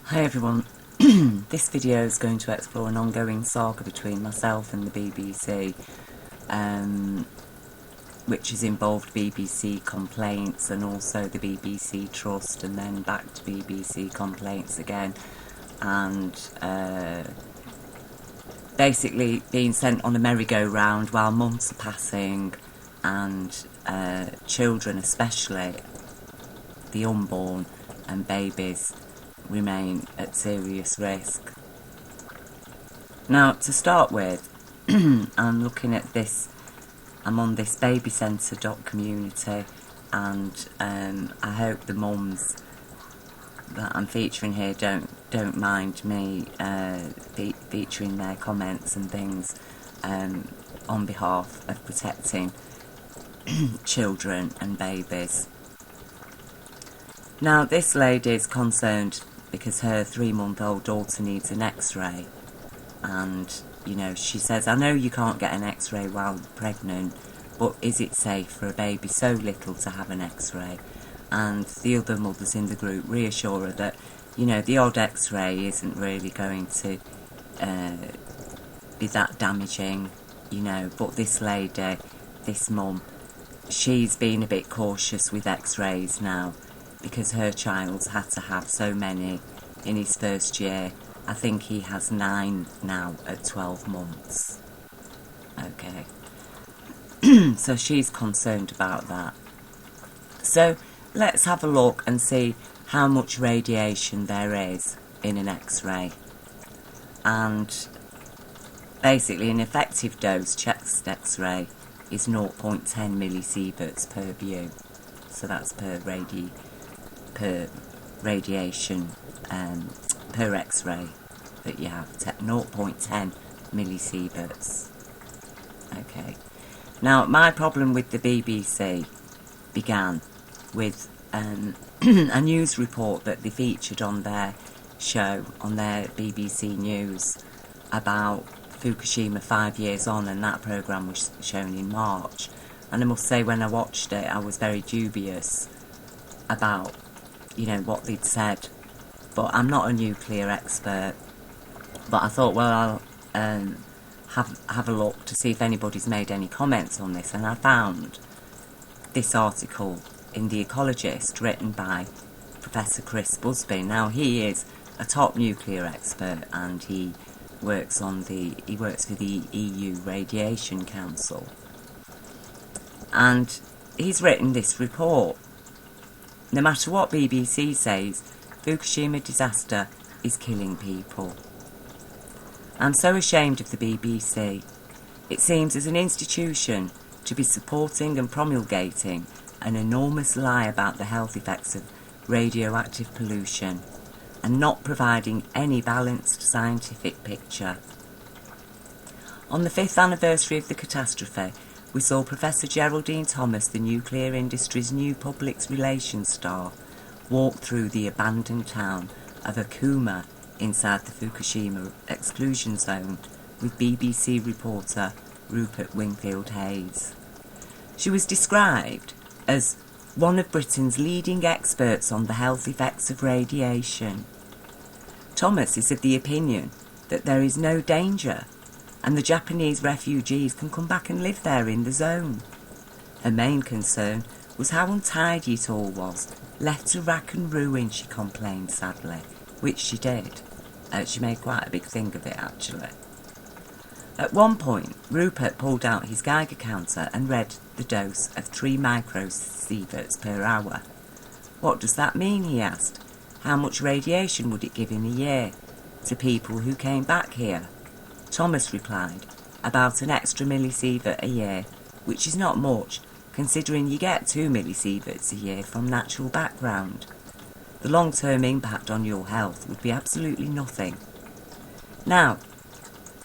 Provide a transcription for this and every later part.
Hi everyone, this video is going to explore an ongoing saga between myself and the BBC, which has involved BBC complaints and also the BBC Trust, and then back to BBC complaints again, and basically being sent on a merry-go-round while months are passing, and children, especially the unborn and babies, remain at serious risk. Now, to start with, I'm looking at this, I'm on this baby centre.community, and I hope the mums that I'm featuring here don't mind me featuring their comments and things on behalf of protecting children and babies. Now, this lady is concerned because her 3-month-old daughter needs an x-ray, and she says, I know you can't get an x-ray while pregnant, but is it safe for a baby so little to have an x-ray? And the other mothers in the group reassure her that the odd x-ray isn't really going to be that damaging, but this lady, this mum, she's been a bit cautious with x-rays now, because her child's had to have so many in his first year. I think he has 9 now at 12 months. Okay. So she's concerned about that. So let's have a look and see how much radiation there is in an x-ray. And basically an effective dose chest x-ray is 0.10 millisieverts per view. So that's per radiation per x-ray that you have, 0.10 millisieverts. Okay. Now, my problem with the BBC began with a news report that they featured on their show, on their BBC News, about Fukushima 5 years on, and that programme was shown in March. And I must say, when I watched it, I was very dubious about what they'd said, but I'm not a nuclear expert. But I thought, well, I'll have a look to see if anybody's made any comments on this, and I found this article in The Ecologist written by Professor Chris Busby. Now, he is a top nuclear expert, and he works for the EU Radiation Council, and he's written this report. No matter what BBC says, Fukushima disaster is killing people. I'm so ashamed of the BBC. It seems as an institution to be supporting and promulgating an enormous lie about the health effects of radioactive pollution, and not providing any balanced scientific picture. On the 5th anniversary of the catastrophe, we saw Professor Geraldine Thomas, the nuclear industry's new public relations star, walk through the abandoned town of Okuma inside the Fukushima exclusion zone with BBC reporter Rupert Wingfield-Hayes. She was described as one of Britain's leading experts on the health effects of radiation. Thomas is of the opinion that there is no danger, and the Japanese refugees can come back and live there in the zone. Her main concern was how untidy it all was, left to rack and ruin, she complained sadly, which she did. She made quite a big thing of it, actually. At one point, Rupert pulled out his Geiger counter and read the dose of 3 microsieverts per hour. What does that mean, he asked. How much radiation would it give in a year to people who came back here? Thomas replied, about an extra millisievert a year, which is not much, considering you get 2 millisieverts a year from natural background. The long-term impact on your health would be absolutely nothing. Now,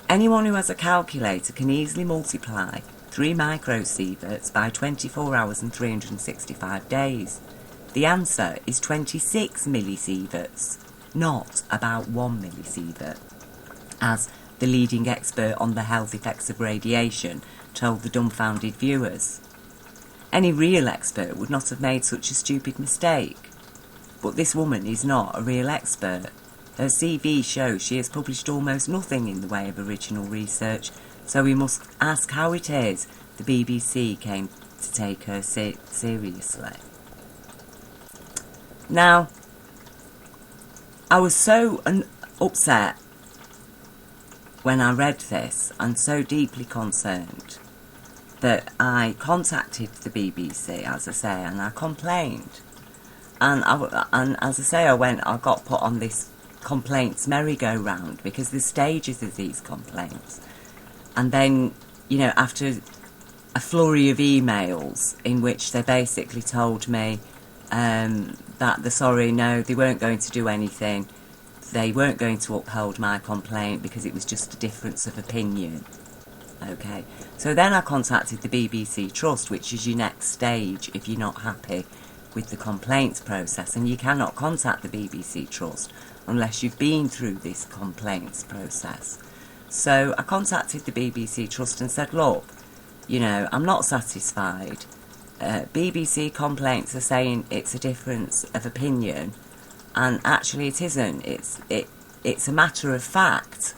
anyone who has a calculator can easily multiply 3 microsieverts by 24 hours and 365 days. The answer is 26 millisieverts, not about 1 millisievert, as the leading expert on the health effects of radiation told the dumbfounded viewers. Any real expert would not have made such a stupid mistake. But this woman is not a real expert. Her CV shows she has published almost nothing in the way of original research, so we must ask how it is the BBC came to take her seriously. Now, I was so upset when I read this and so deeply concerned that I contacted the BBC, as I say, and I complained. And as I say, I got put on this complaints merry-go-round, because there's stages of these complaints. And then, after a flurry of emails in which they basically told me that they weren't going to do anything. They weren't going to uphold my complaint because it was just a difference of opinion. Okay, so then I contacted the BBC Trust, which is your next stage if you're not happy with the complaints process, and you cannot contact the BBC Trust unless you've been through this complaints process. So I contacted the BBC Trust and said, look, I'm not satisfied. BBC complaints are saying it's a difference of opinion, and actually it isn't. It's a matter of fact.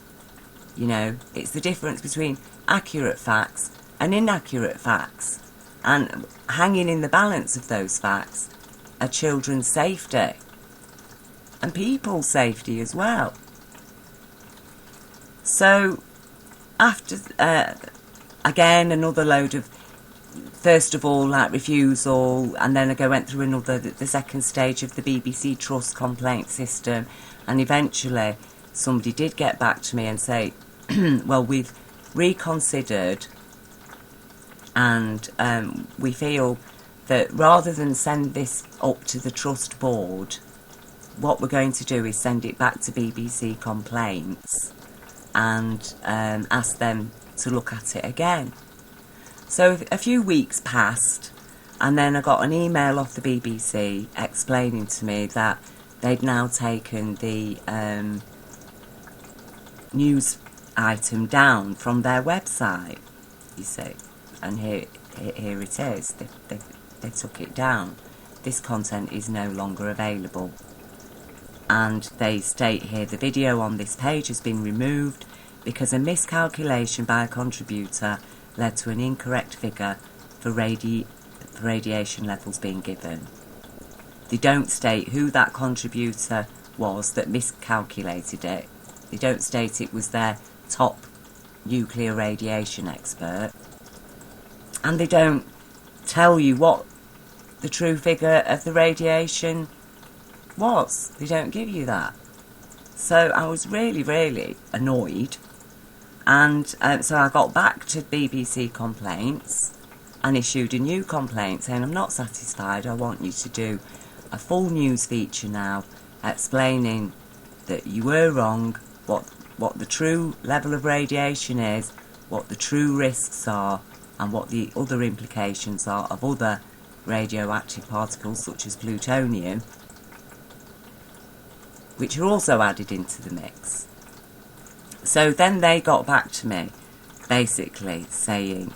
It's the difference between accurate facts and inaccurate facts, and hanging in the balance of those facts are children's safety and people's safety as well. So after again another load of, first of all, refusal, and then I went through the second stage of the BBC Trust complaint system, and eventually somebody did get back to me and say, well, we've reconsidered, and we feel that rather than send this up to the Trust board, what we're going to do is send it back to BBC Complaints and ask them to look at it again. So a few weeks passed, and then I got an email off the BBC explaining to me that they'd now taken the news item down from their website, you see. And here it is. They took it down. This content is no longer available. And they state here, the video on this page has been removed because a miscalculation by a contributor led to an incorrect figure for radiation levels being given. They don't state who that contributor was that miscalculated it. They don't state it was their top nuclear radiation expert. And they don't tell you what the true figure of the radiation was. They don't give you that. So I was really, really annoyed. And so I got back to BBC Complaints and issued a new complaint saying, I'm not satisfied, I want you to do a full news feature now explaining that you were wrong, what the true level of radiation is, what the true risks are, and what the other implications are of other radioactive particles such as plutonium, which are also added into the mix. So then they got back to me, basically saying,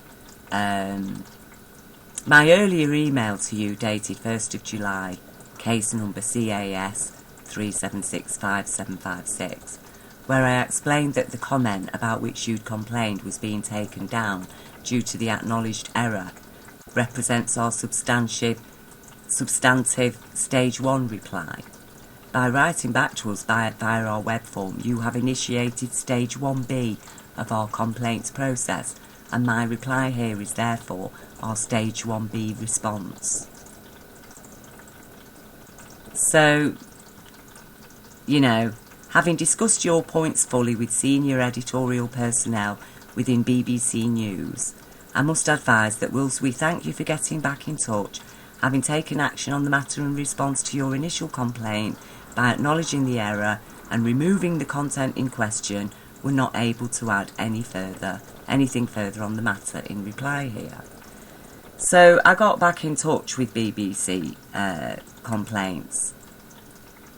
my earlier email to you dated 1st of July, case number CAS 3765756, where I explained that the comment about which you'd complained was being taken down due to the acknowledged error, represents our substantive stage 1 reply. By writing back to us via our web form, you have initiated stage 1B of our complaints process, and my reply here is therefore our stage 1B response. So, having discussed your points fully with senior editorial personnel within BBC News, I must advise that whilst we thank you for getting back in touch, having taken action on the matter in response to your initial complaint by acknowledging the error and removing the content in question, we're not able to add anything further on the matter in reply here. So I got back in touch with BBC Complaints,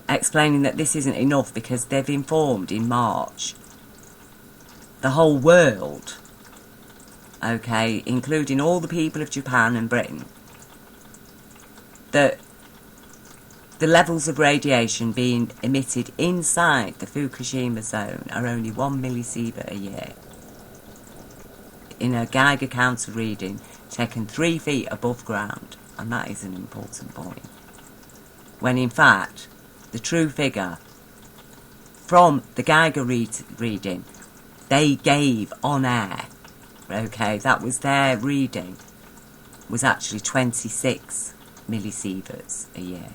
explaining that this isn't enough because they've informed in March the whole world, okay, including all the people of Japan and Britain, that the levels of radiation being emitted inside the Fukushima zone are only 1 millisievert a year. In a Geiger counter reading taken 3 feet above ground, and that is an important point. When in fact, the true figure from the Geiger reading they gave on air, okay, that was their reading, was actually 26 millisieverts a year.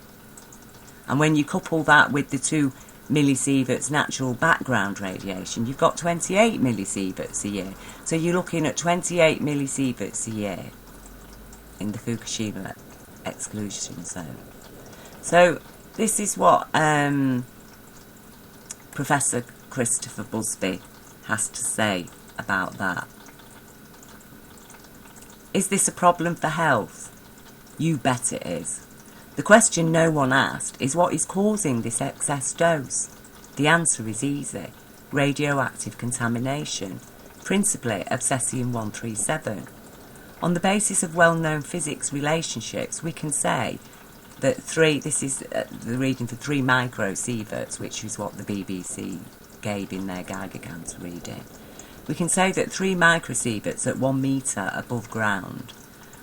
And when you couple that with the 2 millisieverts natural background radiation, you've got 28 millisieverts a year. So you're looking at 28 millisieverts a year in the Fukushima exclusion zone. So this is what Professor Christopher Busby has to say about that. Is this a problem for health? You bet it is. The question no one asked is what is causing this excess dose. The answer is easy. Radioactive contamination, principally of cesium-137. On the basis of well-known physics relationships, we can say that this is the reading for 3 microsieverts, which is what the BBC gave in their Geiger counter reading. We can say that 3 microsieverts at 1 metre above ground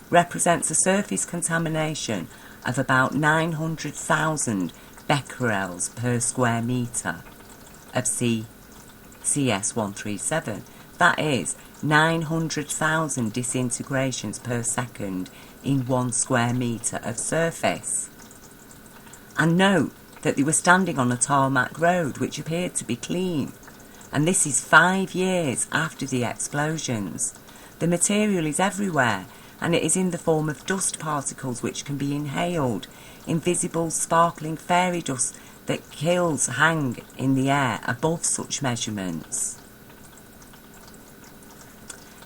represents a surface contamination of about 900,000 becquerels per square metre of CS137. That is 900,000 disintegrations per second in 1 square metre of surface. And note that they were standing on a tarmac road which appeared to be clean. And this is 5 years after the explosions. The material is everywhere, and it is in the form of dust particles which can be inhaled, invisible sparkling fairy dust that kills hang in the air above such measurements.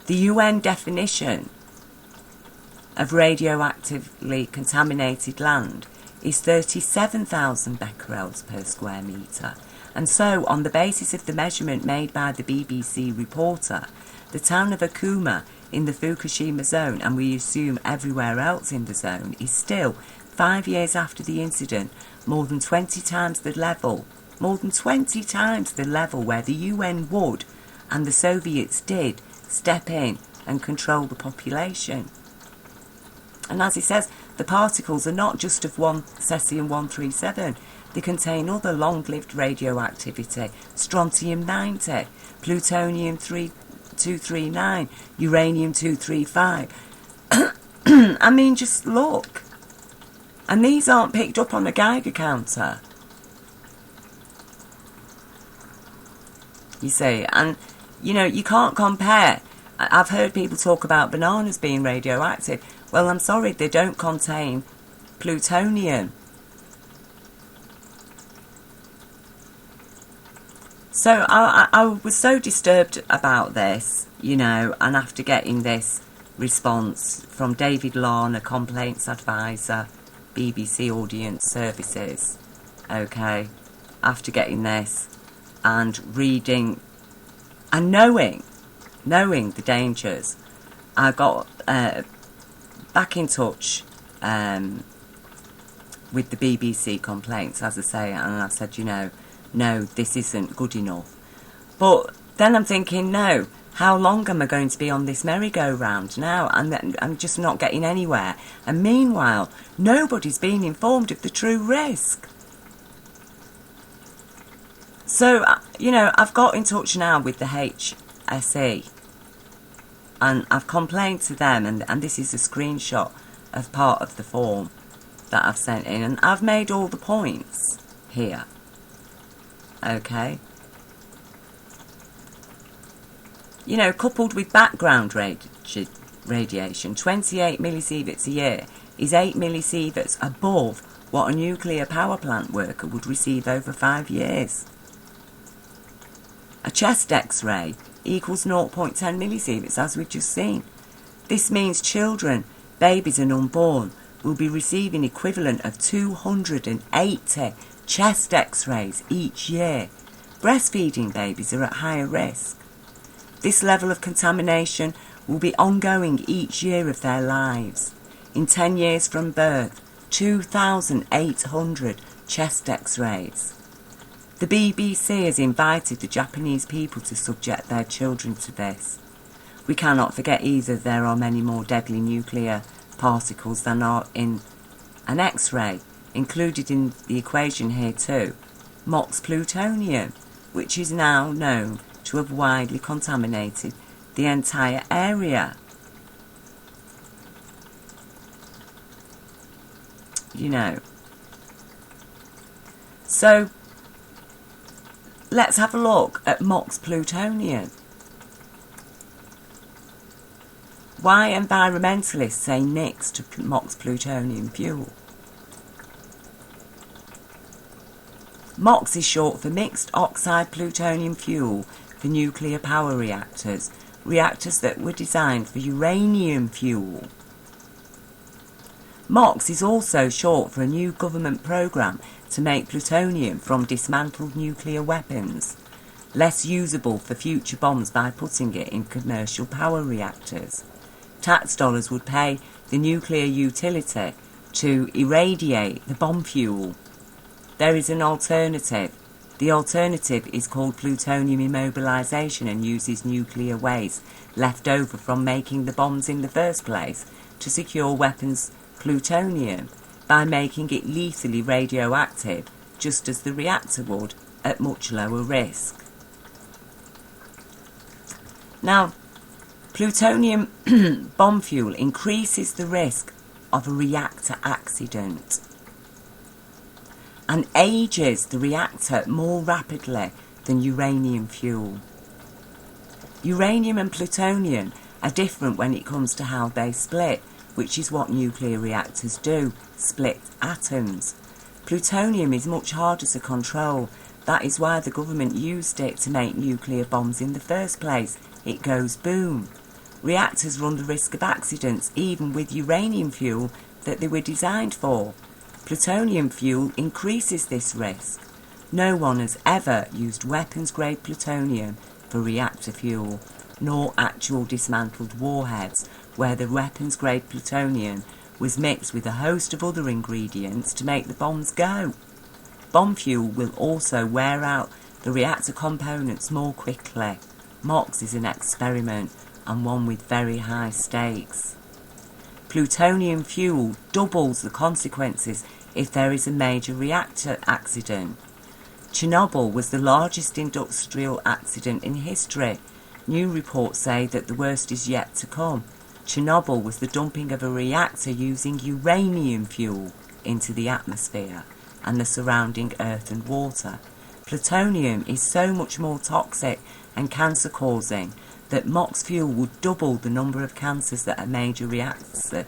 The UN definition of radioactively contaminated land is 37,000 becquerels per square metre. And so, on the basis of the measurement made by the BBC reporter, the town of Okuma in the Fukushima zone, and we assume everywhere else in the zone, is still, 5 years after the incident, more than 20 times the level where the UN would, and the Soviets did, step in and control the population. And as he says, the particles are not just of cesium-137, they contain other long-lived radioactivity, strontium-90, plutonium-239, uranium-235. I mean, just look. And these aren't picked up on a Geiger counter. You see, and, you know, you can't compare. I've heard people talk about bananas being radioactive. Well, I'm sorry, they don't contain plutonium. So I was so disturbed about this, you know, and after getting this response from David Larner, complaints advisor, BBC Audience Services, okay, after getting this and reading and knowing the dangers, I got back in touch with the BBC complaints, as I say, and I said, you know, no, this isn't good enough. But then I'm thinking, no, how long am I going to be on this merry-go-round now? And I'm just not getting anywhere. And meanwhile, nobody's been informed of the true risk. So, you know, I've got in touch now with the HSE. And I've complained to them, and this is a screenshot of part of the form that I've sent in. And I've made all the points here. Okay. You know, coupled with background radiation, 28 millisieverts a year is 8 millisieverts above what a nuclear power plant worker would receive over 5 years. A chest x-ray equals 0.10 millisieverts, as we've just seen. This means children, babies and unborn, will be receiving equivalent of 280 chest x-rays each year. Breastfeeding babies are at higher risk. This level of contamination will be ongoing each year of their lives. In 10 years from birth, 2,800 chest x-rays. The BBC has invited the Japanese people to subject their children to this. We cannot forget either there are many more deadly nuclear particles than are in an X-ray. Included in the equation here too, MOX plutonium, which is now known to have widely contaminated the entire area. You know. So, let's have a look at MOX plutonium. Why environmentalists say nix to MOX plutonium fuel. MOX is short for mixed oxide plutonium fuel for nuclear power reactors, reactors that were designed for uranium fuel. MOX is also short for a new government programme to make plutonium from dismantled nuclear weapons less usable for future bombs by putting it in commercial power reactors. Tax dollars would pay the nuclear utility to irradiate the bomb fuel. There is an alternative. The alternative is called plutonium immobilisation and uses nuclear waste left over from making the bombs in the first place to secure weapons plutonium by making it lethally radioactive, just as the reactor would, at much lower risk. Now, plutonium bomb fuel increases the risk of a reactor accident and ages the reactor more rapidly than uranium fuel. Uranium and plutonium are different when it comes to how they split, which is what nuclear reactors do, split atoms. Plutonium is much harder to control. That is why the government used it to make nuclear bombs in the first place. It goes boom. Reactors run the risk of accidents even with uranium fuel that they were designed for. Plutonium fuel increases this risk. No one has ever used weapons-grade plutonium for reactor fuel, nor actual dismantled warheads, where the weapons-grade plutonium was mixed with a host of other ingredients to make the bombs go. Bomb fuel will also wear out the reactor components more quickly. MOX is an experiment and one with very high stakes. Plutonium fuel doubles the consequences if there is a major reactor accident. Chernobyl was the largest industrial accident in history. New reports say that the worst is yet to come. Chernobyl was the dumping of a reactor using uranium fuel into the atmosphere and the surrounding earth and water. Plutonium is so much more toxic and cancer-causing that MOX fuel would double the number of cancers that a major reactor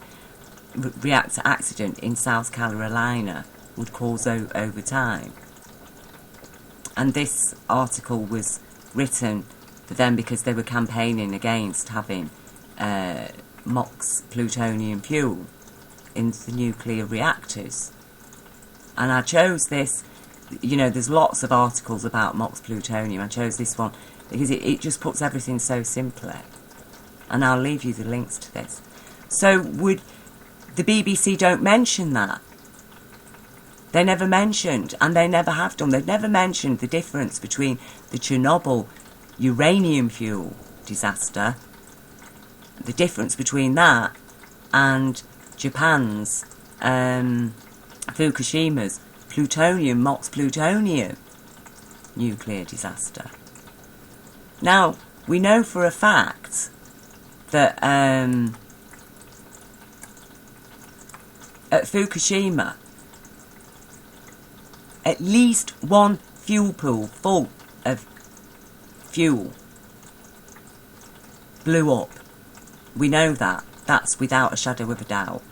accident in South Carolina would cause over time. And this article was written for them because they were campaigning against having MOX plutonium fuel in the nuclear reactors. And I chose this, you know, there's lots of articles about MOX plutonium. I chose this one because it just puts everything so simply. And I'll leave you the links to this. So would the BBC don't mention that? They never mentioned, and they never have done, they've never mentioned the difference between the Chernobyl uranium fuel disaster, the difference between that and Japan's Fukushima's plutonium, MOX plutonium nuclear disaster. Now, we know for a fact that at Fukushima, at least one fuel pool full of fuel blew up. We know that. That's without a shadow of a doubt.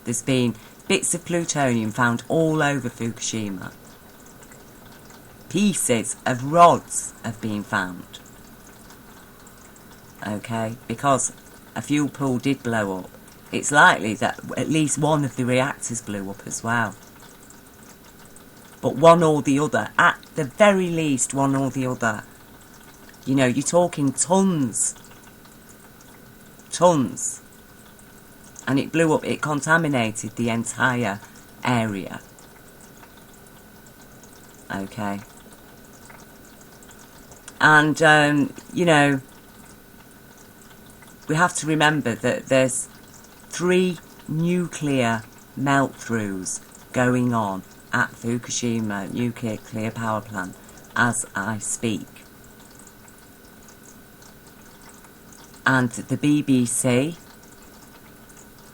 There's been bits of plutonium found all over Fukushima. Pieces of rods have been found. Okay, because a fuel pool did blow up. It's likely that at least one of the reactors blew up as well. But one or the other, at the very least one or the other. You know, you're talking tons. Tons. And it blew up, it contaminated the entire area. Okay. And, you know, we have to remember that there's 3 nuclear melt-throughs going on at Fukushima nuclear power plant as I speak. And the BBC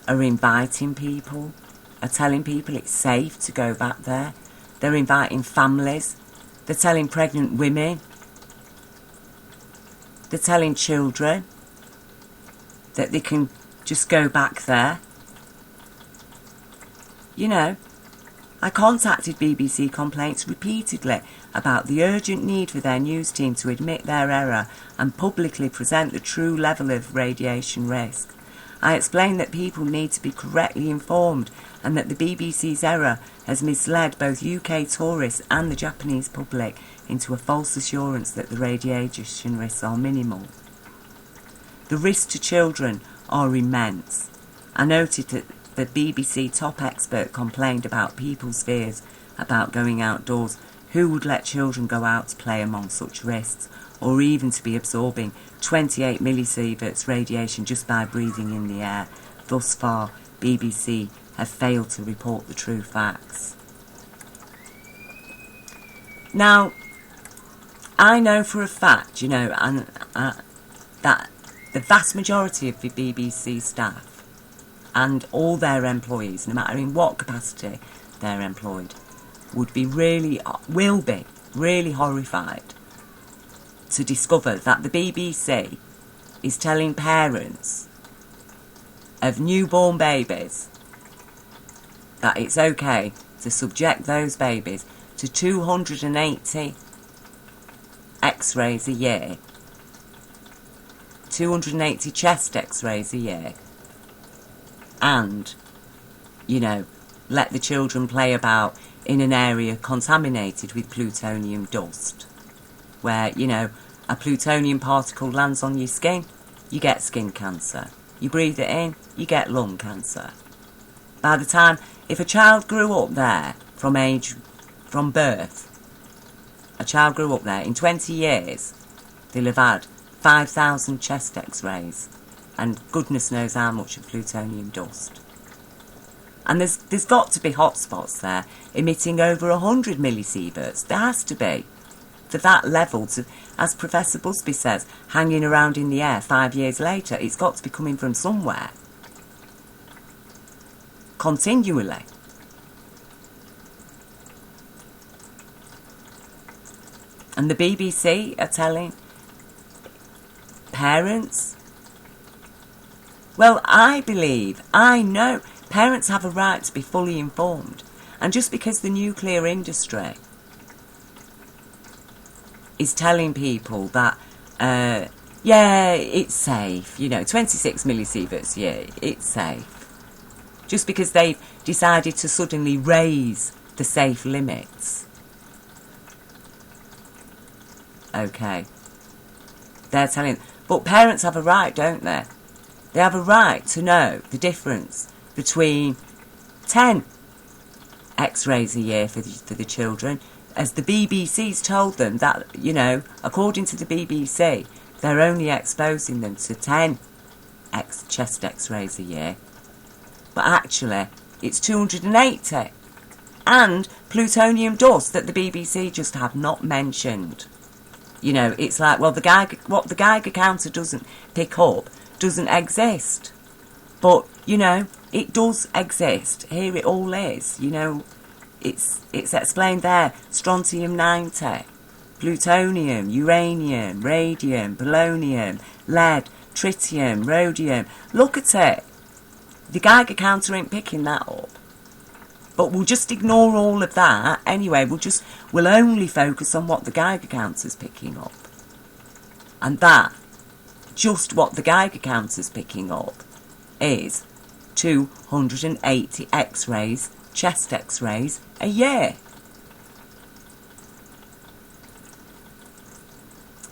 are inviting people, are telling people it's safe to go back there. They're inviting families. They're telling pregnant women. They're telling children that they can just go back there. You know, I contacted BBC Complaints repeatedly about the urgent need for their news team to admit their error and publicly present the true level of radiation risk. I explained that people need to be correctly informed and that the BBC's error has misled both UK tourists and the Japanese public into a false assurance that the radiation risks are minimal. The risks to children are immense. I noted that the BBC top expert complained about people's fears about going outdoors. Who would let children go out to play among such risks, or even to be absorbing 28 millisieverts radiation just by breathing in the air? Thus far, BBC have failed to report the true facts. Now, I know for a fact, you know, and that the vast majority of the BBC staff and all their employees, no matter in what capacity they're employed, will be really horrified to discover that the BBC is telling parents of newborn babies that it's okay to subject those babies to 280 x-rays a year, 280 chest x-rays a year, and, you know, let the children play about in an area contaminated with plutonium dust, where, you know, a plutonium particle lands on your skin, you get skin cancer. You breathe it in, you get lung cancer. By the time, if a child grew up there from birth, a child grew up there, in 20 years, they'll have had 5,000 chest x-rays and goodness knows how much of plutonium dust. And there's got to be hotspots there emitting over 100 millisieverts. There has to be. For that level, to, as Professor Busby says, hanging around in the air 5 years later, it's got to be coming from somewhere. Continually. And the BBC are telling parents, well, I know, parents have a right to be fully informed. And just because the nuclear industry is telling people that, yeah, it's safe, you know, 26 millisieverts, yeah, it's safe. Just because they've decided to suddenly raise the safe limits. Okay. They're telling, but parents have a right, don't they? They have a right to know the difference between 10 x-rays a year for the children, as the BBC's told them that, you know, according to the BBC, they're only exposing them to 10 chest x-rays a year. But actually, it's 280. And plutonium dust that the BBC just have not mentioned. You know, it's like, well, what the Geiger counter doesn't pick up doesn't exist. But, you know, it does exist. Here it all is. You know, it's explained there. Strontium-90, plutonium, uranium, radium, polonium, lead, tritium, rhodium. Look at it. The Geiger counter ain't picking that up. But we'll just ignore all of that. Anyway, we'll only focus on what the Geiger counter's picking up. And that, just what the Geiger counter's picking up, is 280 x-rays, chest x-rays, a year.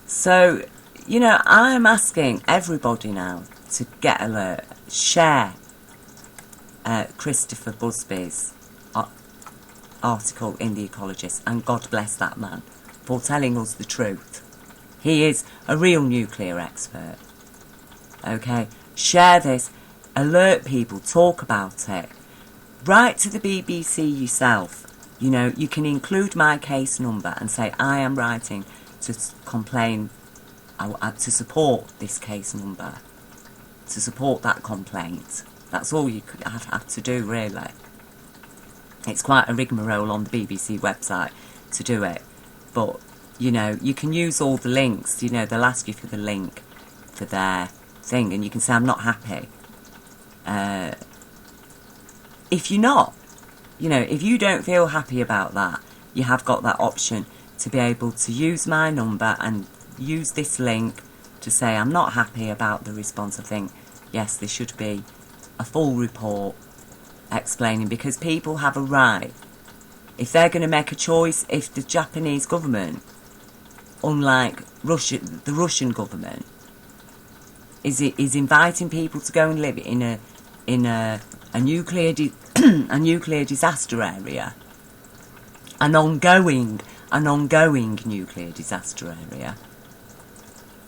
So, you know, I'm asking everybody now to get alert, share Christopher Busby's article in The Ecologist, and God bless that man for telling us the truth. He is a real nuclear expert. Okay, share this, alert people, talk about it. Write to the BBC yourself. You know, you can include my case number and say, I am writing to complain, to support this case number, to support that complaint. That's all you could have to do, really. It's quite a rigmarole on the BBC website to do it. But, you know, you can use all the links. You know, they'll ask you for the link for their thing, and you can say, I'm not happy. If you're not, you know, if you don't feel happy about that, you have got that option to be able to use my number and use this link to say, I'm not happy about the response. I think, yes, there should be a full report explaining, because people have a right, if they're going to make a choice, if the Japanese government, unlike the Russian government, is inviting people to go and live in a nuclear a nuclear disaster area, an ongoing nuclear disaster area,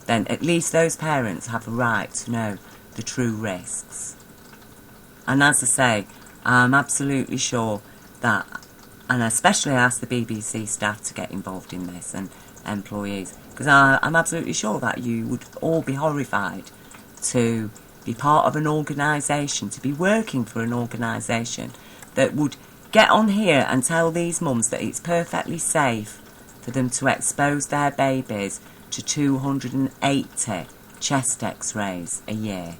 then at least those parents have a right to know the true risks. And as I say, I'm absolutely sure that, and especially ask the BBC staff to get involved in this, and employees, because I'm absolutely sure that you would all be horrified to be part of an organisation, to be working for an organisation that would get on here and tell these mums that it's perfectly safe for them to expose their babies to 280 chest x-rays a year.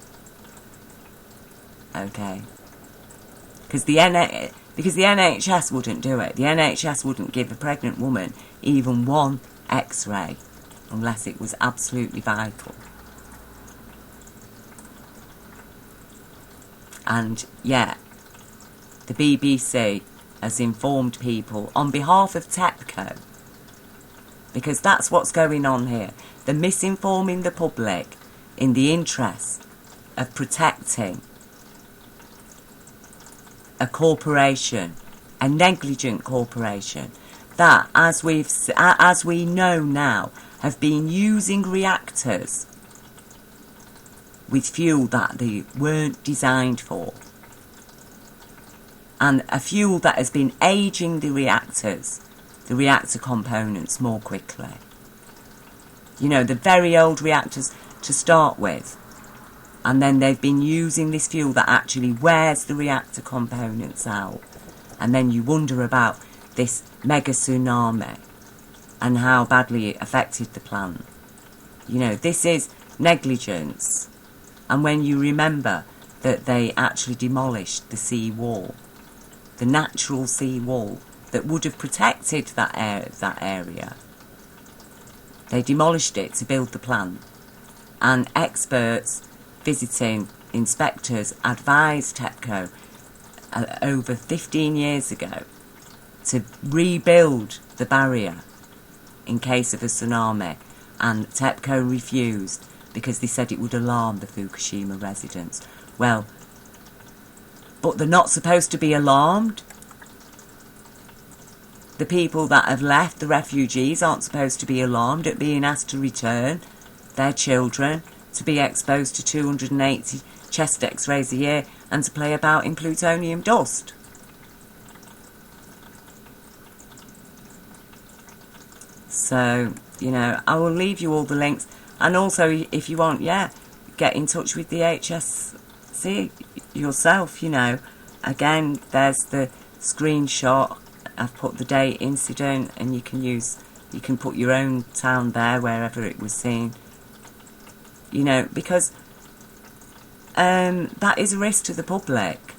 Okay? Because the NHS wouldn't do it. The NHS wouldn't give a pregnant woman even one x-ray unless it was absolutely vital. And yet, the BBC has informed people on behalf of TEPCO, because that's what's going on here. They're misinforming the public in the interest of protecting a corporation, a negligent corporation, that, as we know now, have been using reactors with fuel that they weren't designed for, and a fuel that has been aging the reactor components more quickly. You know, the very old reactors to start with, and then they've been using this fuel that actually wears the reactor components out, and then you wonder about this mega tsunami and how badly it affected the plant. You know, this is negligence. And when you remember that they actually demolished the sea wall, the natural sea wall that would have protected that area, they demolished it to build the plant. And experts, visiting inspectors, advised TEPCO over 15 years ago to rebuild the barrier in case of a tsunami, and TEPCO refused because they said it would alarm the Fukushima residents. Well, but they're not supposed to be alarmed. The people that have left, the refugees, aren't supposed to be alarmed at being asked to return their children to be exposed to 280 chest x-rays a year and to play about in plutonium dust. So, you know, I will leave you all the links. And also, if you want, get in touch with the HSC yourself, you know. Again, there's the screenshot. I've put the date, incident, and you can put your own town there, wherever it was seen. You know, because that is a risk to the public.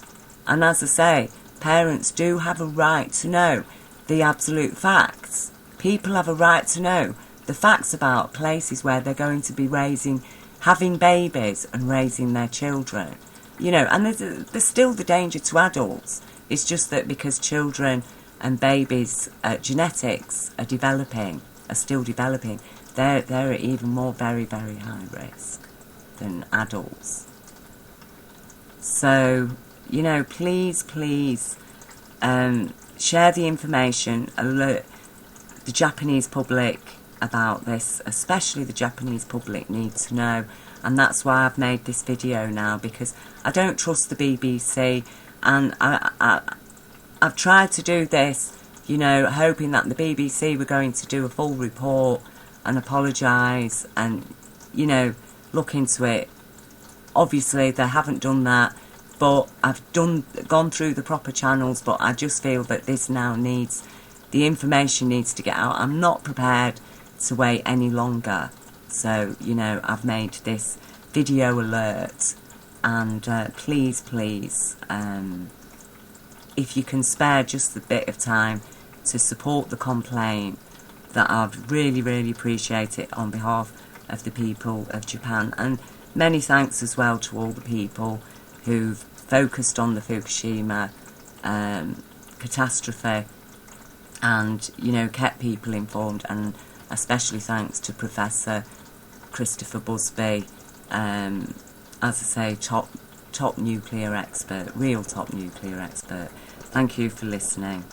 And as I say, parents do have a right to know the absolute facts. People have a right to know the facts about places where they're going to be having babies and raising their children. You know, and there's still the danger to adults. It's just that because children and babies' genetics are still developing, they're at even more very, very high risk than adults. So, you know, please, share the information, alert the Japanese public about this, especially the Japanese public need to know. And that's why I've made this video now, because I don't trust the BBC, and I've tried to do this, you know, hoping that the BBC were going to do a full report and apologise and, you know, look into it. Obviously they haven't done that, but I've gone through the proper channels, but I just feel that this now needs, the information needs to get out. I'm not prepared to wait any longer. So, you know, I've made this video alert, and please, if you can spare just a bit of time to support the complaint, that I'd really appreciate it on behalf of the people of Japan. And many thanks as well to all the people who've focused on the Fukushima catastrophe and, you know, kept people informed, and especially thanks to Professor Christopher Busby, as I say, top nuclear expert, real top nuclear expert. Thank you for listening.